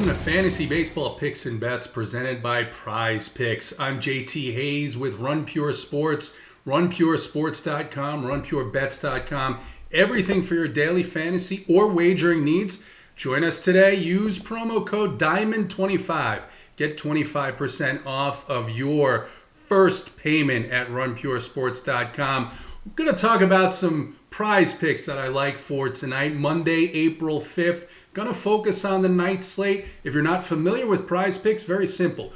Welcome to Fantasy Baseball Picks and Bets presented by Prize Picks. I'm JT Hayes with Run Pure Sports, runpuresports.com, runpurebets.com. Everything for your daily fantasy or wagering needs. Join us today. Use promo code DIAMOND25. Get 25% off of your first payment at runpuresports.com. We're going to talk about some prize picks that I like for tonight, Monday, April 5th. Going to focus on the night slate. If you're not familiar with prize picks, very simple.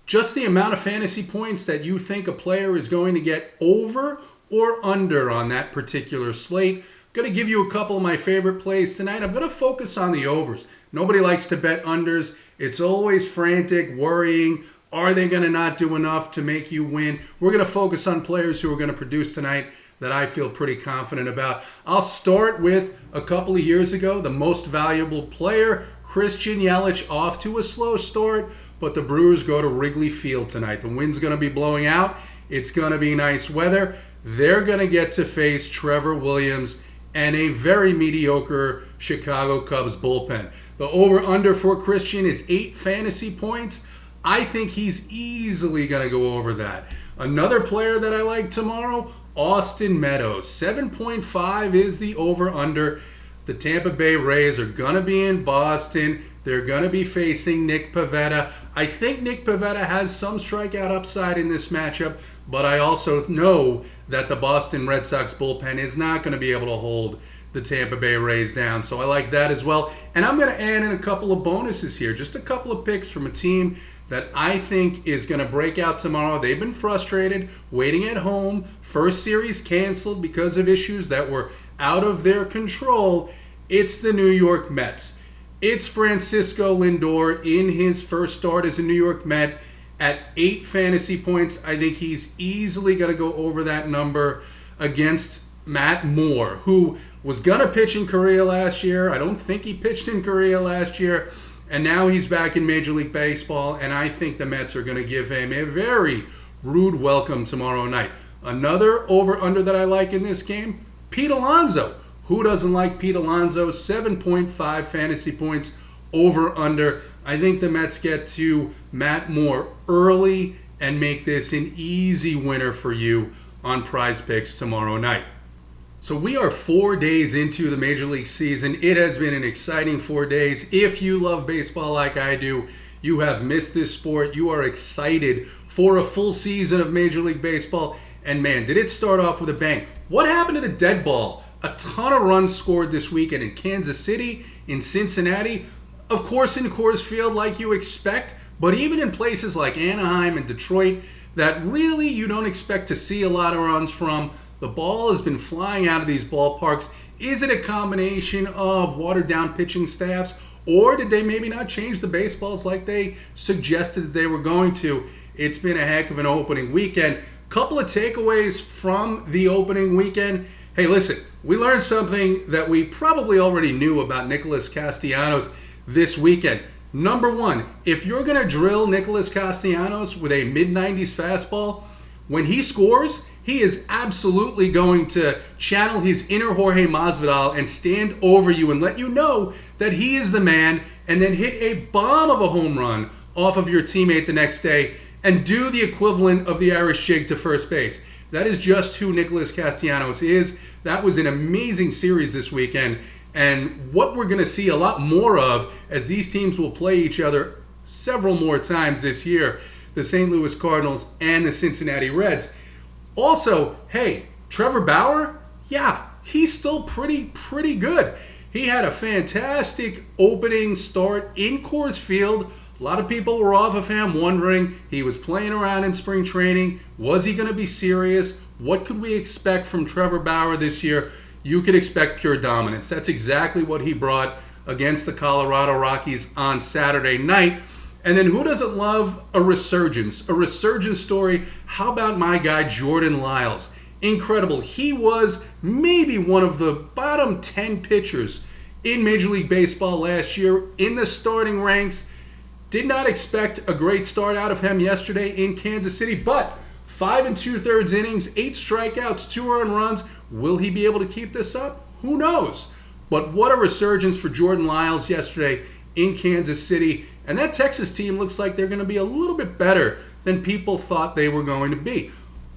Just the amount of fantasy points that you think a player is going to get over or under on that particular slate. I'm going to give you a couple of my favorite plays tonight. I'm going to focus on the overs. Nobody likes to bet unders. It's always frantic, worrying. Are they going to not do enough to make you win? We're going to focus on players who are going to produce tonight that I feel pretty confident about. I'll start with a couple of years ago, the most valuable player, Christian Yelich, off to a slow start, but the Brewers go to Wrigley Field tonight. The wind's going to be blowing out. It's going to be nice weather. They're going to get to face Trevor Williams and a very mediocre Chicago Cubs bullpen. The over-under for Christian is 8 fantasy points. I think he's easily going to go over that. Another player that I like tomorrow, Austin Meadows. 7.5 is the over-under. The Tampa Bay Rays are going to be in Boston. They're going to be facing Nick Pivetta. I think Nick Pivetta has some strikeout upside in this matchup, but I also know that the Boston Red Sox bullpen is not going to be able to hold the Tampa Bay Rays down. So I like that as well. And I'm going to add in a couple of bonuses here. Just a couple of picks from a team that I think is going to break out tomorrow. They've been frustrated, waiting at home. First series canceled because of issues that were out of their control. It's the New York Mets. It's Francisco Lindor in his first start as a New York Met at 8 fantasy points. I think he's easily going to go over that number against Matt Moore, who was going to pitch in Korea last year. I don't think he pitched in Korea last year. And now he's back in Major League Baseball, and I think the Mets are going to give him a very rude welcome tomorrow night. Another over-under that I like in this game, Pete Alonso. Who doesn't like Pete Alonso? 7.5 fantasy points over-under. I think the Mets get to Matt Moore early and make this an easy winner for you on Prize Picks tomorrow night. So we are 4 days into the Major League season. It has been an exciting 4 days. If you love baseball like I do, you have missed this sport. You are excited for a full season of Major League Baseball. And man, did it start off with a bang. What happened to the dead ball? A ton of runs scored this weekend in Kansas City, in Cincinnati, of course in Coors Field like you expect, but even in places like Anaheim and Detroit that really you don't expect to see a lot of runs from. The ball has been flying out of these ballparks. Is it a combination of watered-down pitching staffs, or did they maybe not change the baseballs like they suggested that they were going to? It's been a heck of an opening weekend. Couple of takeaways from the opening weekend. Hey, listen, we learned something that we probably already knew about Nicholas Castellanos this weekend. Number one, if you're going to drill Nicholas Castellanos with a mid-90s fastball, when he scores, he is absolutely going to channel his inner Jorge Masvidal and stand over you and let you know that he is the man, and then hit a bomb of a home run off of your teammate the next day and do the equivalent of the Irish jig to first base. That is just who Nicholas Castellanos is. That was an amazing series this weekend, and what we're going to see a lot more of as these teams will play each other several more times this year, the St. Louis Cardinals and the Cincinnati Reds. Also, hey, Trevor Bauer, yeah, he's still pretty good. He had a fantastic opening start in Coors Field. A lot of people were off of him, wondering, he was playing around in spring training. Was he going to be serious? What could we expect from Trevor Bauer this year? You could expect pure dominance. That's exactly what he brought against the Colorado Rockies on Saturday night. And then who doesn't love a resurgence? A resurgence story. How about my guy Jordan Lyles? Incredible. He was maybe one of the bottom 10 pitchers in Major League Baseball last year in the starting ranks. Did not expect a great start out of him yesterday in Kansas City, but 5 2/3 innings, 8 strikeouts, 2 earned runs. Will he be able to keep this up? Who knows? But what a resurgence for Jordan Lyles yesterday in Kansas City. And that Texas team looks like they're going to be a little bit better than people thought they were going to be.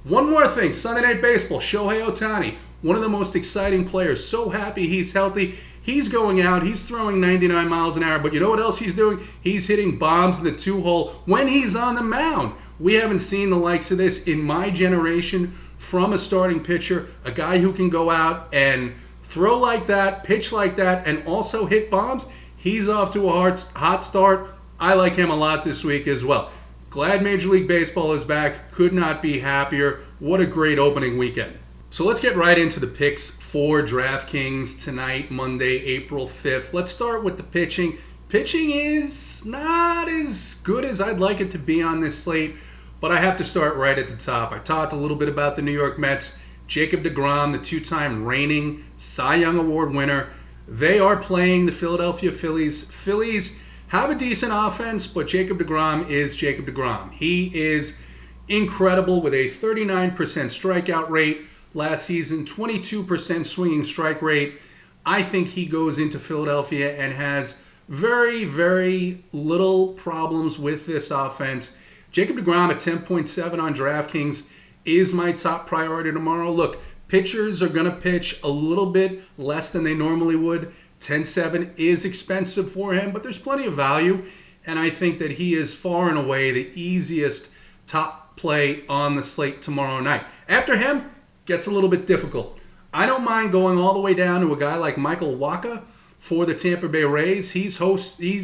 One more thing, Sunday Night Baseball, Shohei Ohtani, one of the most exciting players. So happy he's healthy. He's going out, he's throwing 99 miles an hour, but you know what else he's doing? He's hitting bombs in the 2-hole when he's on the mound. We haven't seen the likes of this in my generation from a starting pitcher, a guy who can go out and throw like that, pitch like that, and also hit bombs. He's off to a hot start. I like him a lot this week as well. Glad Major League Baseball is back. Could not be happier. What a great opening weekend. So let's get right into the picks for DraftKings tonight, Monday, April 5th. Let's start with the pitching. Pitching is not as good as I'd like it to be on this slate, but I have to start right at the top. I talked a little bit about the New York Mets. Jacob deGrom, the two-time reigning Cy Young Award winner. They are playing the Philadelphia Phillies. Phillies have a decent offense, but Jacob deGrom is Jacob deGrom. He is incredible with a 39% strikeout rate last season, 22% swinging strike rate. I think he goes into Philadelphia and has very, very little problems with this offense. Jacob deGrom at 10.7 on DraftKings is my top priority tomorrow. Look, pitchers are going to pitch a little bit less than they normally would. 10-7 is expensive for him, but there's plenty of value, and I think that he is far and away the easiest top play on the slate tomorrow night. After him, gets a little bit difficult. I don't mind going all the way down to a guy like Michael Wacha for the Tampa Bay Rays. He's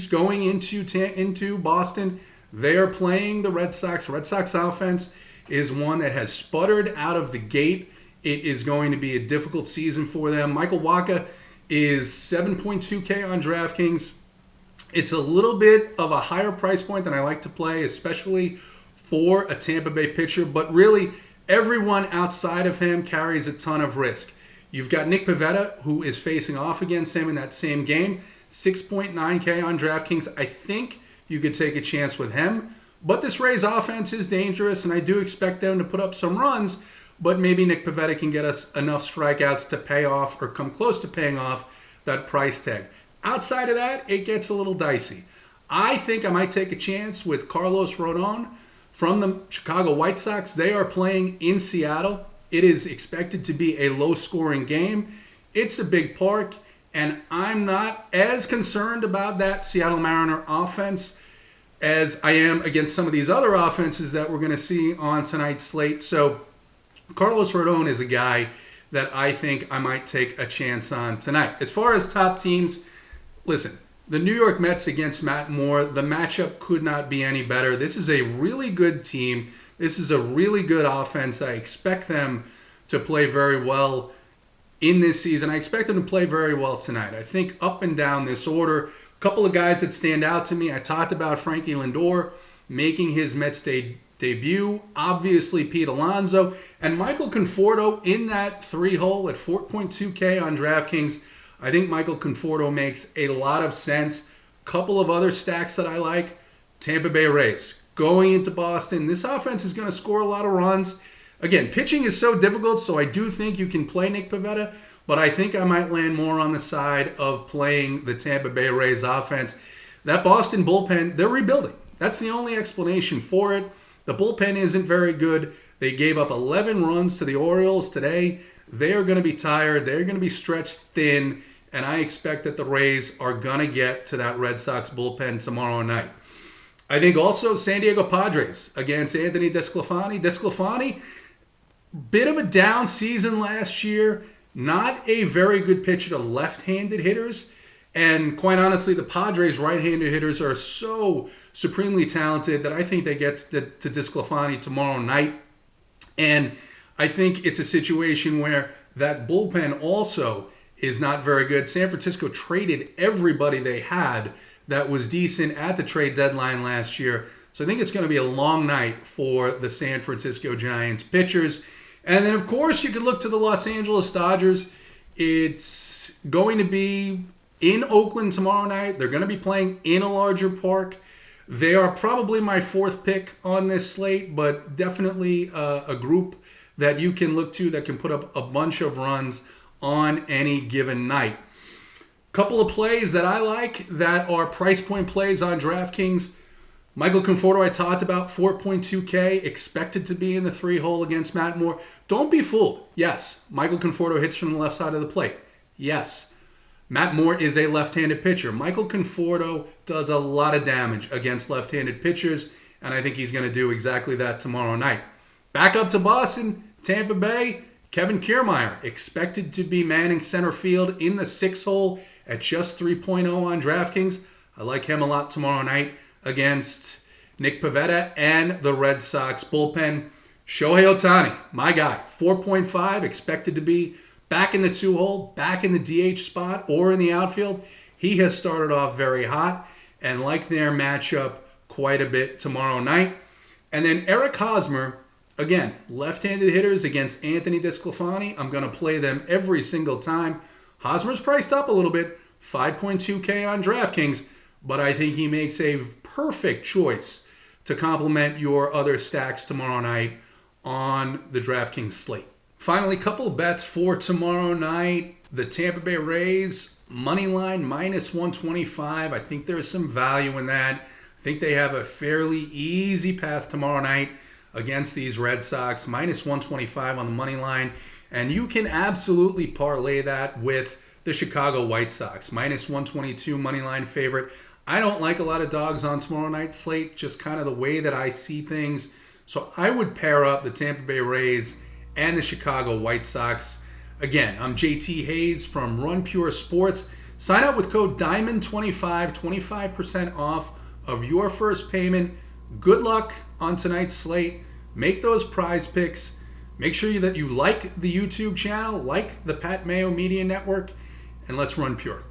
going into Boston. They are playing the Red Sox. Red Sox offense is one that has sputtered out of the gate. It is going to be a difficult season for them. Michael Wacha is 7.2K on DraftKings. It's a little bit of a higher price point than I like to play, especially for a Tampa Bay pitcher, but really everyone outside of him carries a ton of risk. You've got Nick Pivetta, who is facing off against him in that same game, 6.9K on DraftKings. I think you could take a chance with him, but this Rays offense is dangerous, and I do expect them to put up some runs, but maybe Nick Pivetta can get us enough strikeouts to pay off or come close to paying off that price tag. Outside of that, it gets a little dicey. I think I might take a chance with Carlos Rodon from the Chicago White Sox. They are playing in Seattle. It is expected to be a low-scoring game. It's a big park, and I'm not as concerned about that Seattle Mariner offense as I am against some of these other offenses that we're going to see on tonight's slate. So Carlos Rodon is a guy that I think I might take a chance on tonight. As far as top teams, listen, the New York Mets against Matt Moore, the matchup could not be any better. This is a really good team. This is a really good offense. I expect them to play very well in this season. I expect them to play very well tonight. I think up and down this order, a couple of guys that stand out to me. I talked about Frankie Lindor making his Mets debut. Obviously, Pete Alonso and Michael Conforto in that 3-hole at 4.2K on DraftKings. I think Michael Conforto makes a lot of sense. Couple of other stacks that I like. Tampa Bay Rays going into Boston. This offense is going to score a lot of runs. Again, pitching is so difficult, so I do think you can play Nick Pivetta, but I think I might land more on the side of playing the Tampa Bay Rays offense. That Boston bullpen, they're rebuilding. That's the only explanation for it. The bullpen isn't very good. They gave up 11 runs to the Orioles today. They are going to be tired. They're going to be stretched thin, and I expect that the Rays are going to get to that Red Sox bullpen tomorrow night. I think also San Diego Padres against Anthony DeSclafani. DeSclafani, bit of a down season last year. Not a very good pitcher to left-handed hitters. And quite honestly, the Padres' right-handed hitters are so supremely talented that I think they get to DeSclafani tomorrow night. And I think it's a situation where that bullpen also is not very good. San Francisco traded everybody they had that was decent at the trade deadline last year. So I think it's going to be a long night for the San Francisco Giants pitchers. And then, of course, you could look to the Los Angeles Dodgers. It's going to be in Oakland tomorrow night. They're going to be playing in a larger park. They are probably my fourth pick on this slate, but definitely a group that you can look to that can put up a bunch of runs on any given night. Couple of plays that I like that are price point plays on DraftKings. Michael Conforto, I talked about, 4.2K, expected to be in the 3-hole against Matt Moore. Don't be fooled. Yes, Michael Conforto hits from the left side of the plate. Yes, Matt Moore is a left-handed pitcher. Michael Conforto does a lot of damage against left-handed pitchers, and I think he's going to do exactly that tomorrow night. Back up to Boston, Tampa Bay, Kevin Kiermaier, expected to be manning center field in the 6-hole at just 3.0 on DraftKings. I like him a lot tomorrow night against Nick Pivetta and the Red Sox bullpen. Shohei Ohtani, my guy, 4.5, expected to be back in the 2-hole, back in the DH spot or in the outfield. He has started off very hot and like their matchup quite a bit tomorrow night. And then Eric Hosmer, again, left-handed hitters against Anthony DeSclafani. I'm going to play them every single time. Hosmer's priced up a little bit, 5.2K on DraftKings, but I think he makes a perfect choice to complement your other stacks tomorrow night on the DraftKings slate. Finally, couple of bets for tomorrow night. The Tampa Bay Rays, money line minus 125. I think there is some value in that. I think they have a fairly easy path tomorrow night against these Red Sox, minus 125 on the money line. And you can absolutely parlay that with the Chicago White Sox, minus 122 money line favorite. I don't like a lot of dogs on tomorrow night's slate, just kind of the way that I see things. So I would pair up the Tampa Bay Rays and the Chicago White Sox. Again, I'm JT Hayes from Run Pure Sports. Sign up with code DIAMOND25, 25% off of your first payment. Good luck on tonight's slate. Make those prize picks. Make sure that you like the YouTube channel, like the Pat Mayo Media Network, and let's run pure.